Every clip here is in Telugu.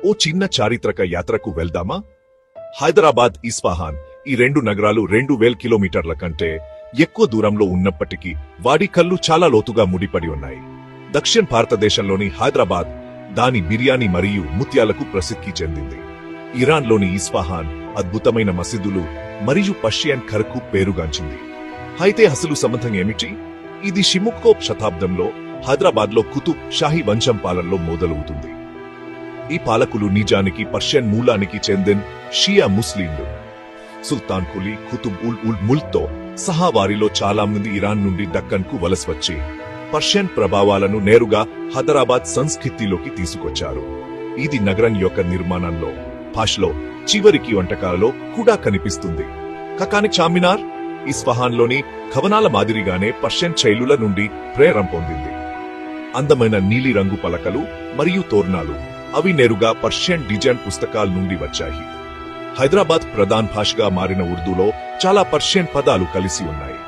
ఓ చిన్న చారిత్రక యాత్రకు వెళ్దామా? హైదరాబాద్, ఇస్ఫహాన్ ఈ రెండు నగరాలు 2000 కిలోమీటర్ల కంటే ఎక్కువ దూరంలో ఉన్నప్పటికీ వాడి కళ్ళు చాలా లోతుగా ముడిపడి ఉన్నాయి. దక్షిణ భారతదేశంలోని హైదరాబాద్ దాని బిర్యానీ మరియు ముత్యాలకు ప్రసిద్ధి చెందింది. ఇరాన్లోని ఇస్ఫహాన్ అద్భుతమైన మసీదులు మరియు పర్షియన్ ఖర్కు పేరుగాంచింది. అయితే అసలు సంబంధం ఏమిటి? ఇది 15వ శతాబ్దంలో హైదరాబాద్లో కుతుబ్ షాహీ వంశం పాలనలో మొదలవుతుంది. ఈ పాలకులు నిజానికి పర్షియన్ మూలానికి చెందిన షియా ముస్లింలు. సుల్తాన్ కులీ కుతుబ్ ఉల్ ముల్క్తో సహా వారిలో చాలా మంది ఇరాన్ నుండి దక్కన్కు వలస వచ్చి పర్షియన్ ప్రభావాలను నేరుగా హైదరాబాద్ సంస్కృతిలోకి తీసుకొచ్చారు. ఇది నగరం యొక్క నిర్మాణంలో, భాషలో, చివరికి వంటకాలలో కూడా కనిపిస్తుంది. కానీ చార్మినార్ ఇస్ఫహాన్లోని భవనాల మాదిరిగానే పర్షియన్ శైలుల నుండి ప్రేరణ పొందింది. అందమైన నీలిరంగు పలకలు మరియు తోరణాలు అవి నేరుగా పర్షియన్ డిజైన్ పుస్తకాల నుండి వచ్చాయి. హైదరాబాద్ ప్రధాన భాషగా మారిన ఉర్దూలో చాలా పర్షియన్ పదాలు కలిసి ఉన్నాయి.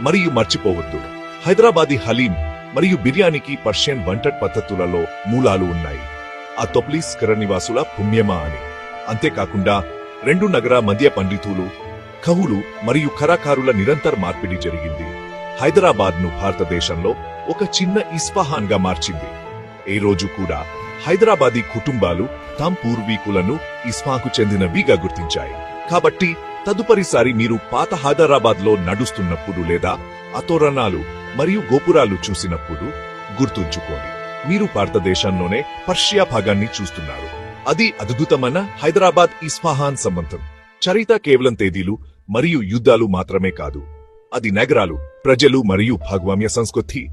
మరియు మర్చిపోవద్దు, హైదరాబాదీ హలీం మరియు బిర్యానీకి పర్షియన్ వంట పద్ధతులలో మూలాలు ఉన్నాయి. ఆ తొప్లీస్ నివాసుల పుణ్యమా అని. అంతేకాకుండా రెండు నగర మధ్య పండితులు, కవులు మరియు కళాకారుల నిరంతర మార్పిడి జరిగింది. హైదరాబాద్ ను భారతదేశంలో ఒక చిన్న ఇస్ఫహాన్ గా మార్చింది. ఈ రోజు కూడా హైదరాబాదీ కుటుంబాలు తమ పూర్వీకులను ఇస్ఫహాన్కు చెందినవిగా గుర్తించాయి. కాబట్టి తదుపరిసారి మీరు పాత హైదరాబాద్ లో నడుస్తున్నప్పుడు లేదా అతోరణాలు మరియు గోపురాలు చూసినప్పుడు గుర్తుంచుకోండి, మీరు భారతదేశంలోనే పర్షియా భాగాన్ని చూస్తున్నారు. అది అద్భుతమైన హైదరాబాద్ ఇస్ఫహాన్ సంబంధం. చరిత్ర కేవలం తేదీలు మరియు యుద్ధాలు మాత్రమే కాదు, అది నగరాలు, ప్రజలు మరియు భాగస్వామ్య సంస్కృతి.